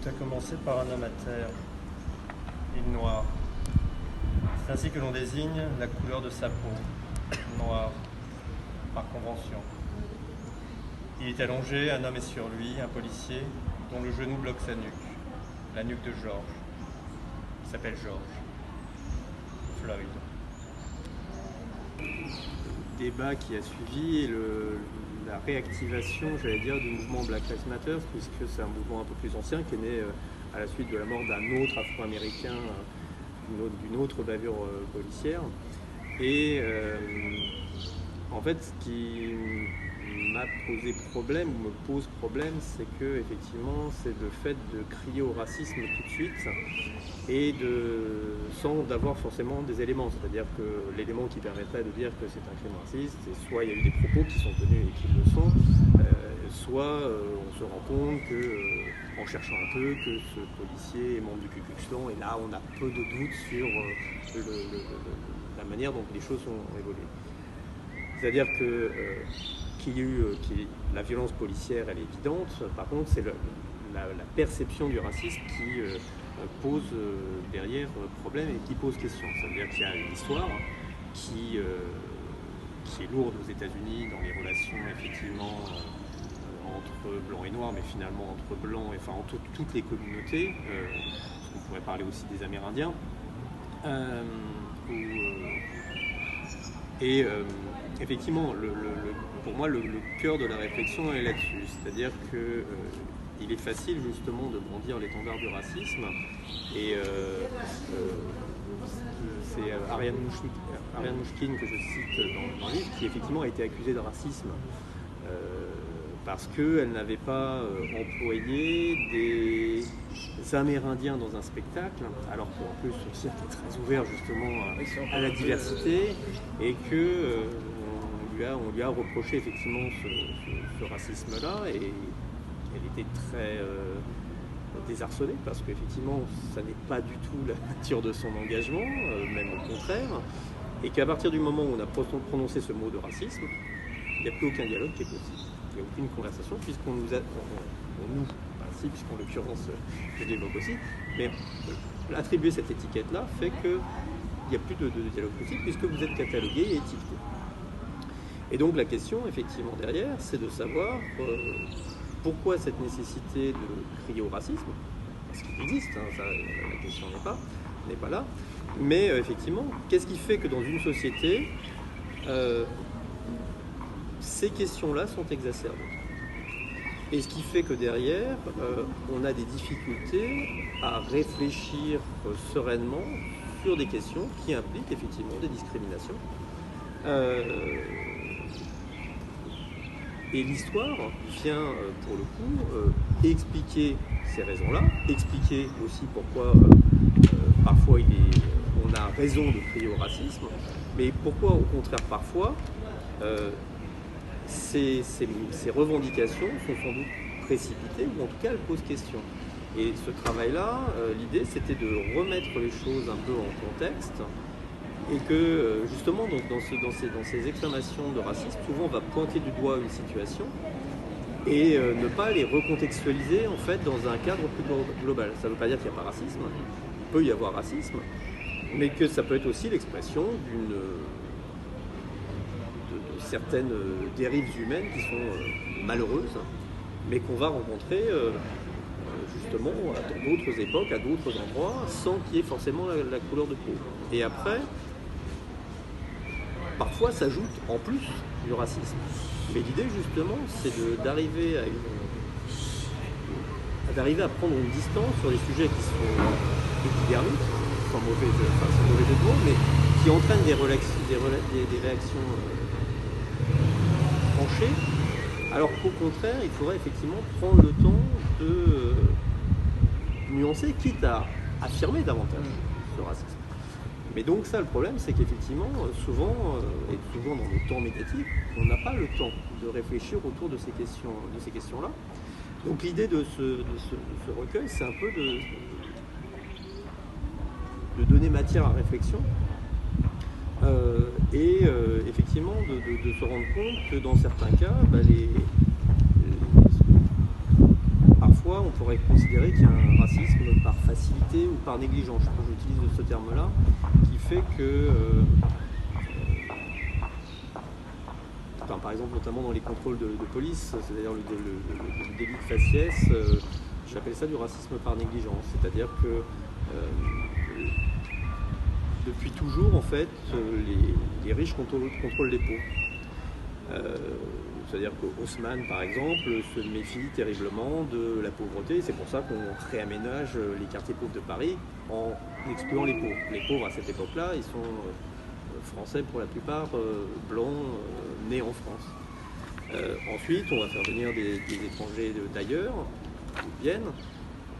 Tout a commencé par un homme à terre, il noir. C'est ainsi que l'on désigne la couleur de sa peau, noire, par convention. Il est allongé, un homme est sur lui, un policier, dont le genou bloque sa nuque, la nuque de Georges. Il s'appelle Georges. Floyd. Le débat qui a suivi et la réactivation, j'allais dire, du mouvement Black Lives Matter, puisque c'est un mouvement un peu plus ancien qui est né à la suite de la mort d'un autre Afro-Américain, d'une autre bavure policière. Et en fait, ce qui m'a posé problème, ou me pose problème, c'est que effectivement, c'est le fait de crier au racisme tout de suite et sans d'avoir forcément des éléments. C'est-à-dire que l'élément qui permettrait de dire que c'est un crime raciste, c'est soit il y a eu des propos qui sont tenus et qui le sont, soit on se rend compte que, en cherchant un peu, que ce policier est membre du Ku Klux Klan, et là on a peu de doutes sur la manière dont les choses ont évolué. C'est-à-dire que la violence policière, elle est évidente. Par contre, c'est la perception du racisme qui pose derrière problème et qui pose question. C'est-à-dire qu'il y a une histoire qui est lourde aux États-Unis dans les relations effectivement entre blancs et noirs, mais finalement entre blancs, entre toutes les communautés. On pourrait parler aussi des Amérindiens. Effectivement, pour moi, le cœur de la réflexion est là-dessus. C'est-à-dire qu'il est facile justement de brandir l'étendard du racisme. Et c'est Ariane Mouchkine que je cite dans le livre, qui effectivement a été accusée de racisme parce qu'elle n'avait pas employé des Amérindiens dans un spectacle, alors qu'en plus son cirque est très ouvert justement à la diversité, et que on lui a reproché effectivement ce racisme-là, et elle était très désarçonnée parce qu'effectivement ça n'est pas du tout la nature de son engagement, même au contraire, et qu'à partir du moment où on a prononcé ce mot de racisme, il n'y a plus aucun dialogue qui est possible. Il n'y a aucune conversation puisqu'on puisqu'en l'occurrence je l'évoque aussi, mais attribuer cette étiquette-là fait qu'il n'y a plus de dialogue possible puisque vous êtes catalogué et étiqueté. Et donc la question effectivement derrière, c'est de savoir pourquoi cette nécessité de crier au racisme, parce qu'il existe, la question n'est pas là, mais effectivement, qu'est-ce qui fait que dans une société, ces questions-là sont exacerbées. Et ce qui fait que derrière, on a des difficultés à réfléchir sereinement sur des questions qui impliquent effectivement des discriminations. Et l'histoire vient, pour le coup, expliquer ces raisons-là, expliquer aussi pourquoi parfois on a raison de crier au racisme, mais pourquoi au contraire parfois ces revendications sont sans doute précipitées, ou en tout cas elles posent question. Et ce travail-là, l'idée c'était de remettre les choses un peu en contexte, et que justement dans ces exclamations de racisme, souvent on va pointer du doigt une situation et ne pas les recontextualiser en fait dans un cadre plus global. Ça ne veut pas dire qu'il n'y a pas racisme, il peut y avoir racisme, mais que ça peut être aussi l'expression de certaines dérives humaines qui sont malheureuses, mais qu'on va rencontrer justement dans d'autres époques, à d'autres endroits, sans qu'il y ait forcément la couleur de peau. Et après, parfois s'ajoute en plus du racisme. Mais l'idée justement, c'est d'arriver à prendre une distance sur des sujets qui sont épidermiques, sans mauvais jeu de mots, mais qui entraînent des réactions tranchées, alors qu'au contraire, il faudrait effectivement prendre le temps de nuancer, quitte à affirmer davantage ce racisme. Mais donc ça, le problème, c'est qu'effectivement, souvent dans le temps médiatique, on n'a pas le temps de réfléchir autour de ces questions-là. Donc l'idée de ce recueil, c'est un peu de donner matière à réflexion et effectivement de se rendre compte que dans certains cas, parfois on pourrait considérer qu'il y a un racisme par facilité ou par négligence, je crois que j'utilise ce terme-là, qui fait que, par exemple notamment dans les contrôles de police, c'est-à-dire le délit de faciès, j'appelle ça du racisme par négligence, c'est-à-dire que depuis toujours, en fait, les riches contrôlent les pauvres. C'est-à-dire qu'Haussmann, par exemple, se méfie terriblement de la pauvreté. C'est pour ça qu'on réaménage les quartiers pauvres de Paris en excluant les pauvres. Les pauvres, à cette époque-là, ils sont français pour la plupart, blancs, nés en France. Ensuite, on va faire venir des étrangers d'ailleurs, qui viennent.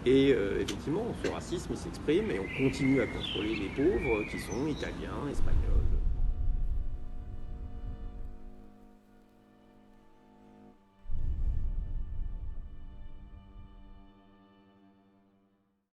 Et effectivement, ce racisme il s'exprime et on continue à contrôler les pauvres qui sont italiens, espagnols.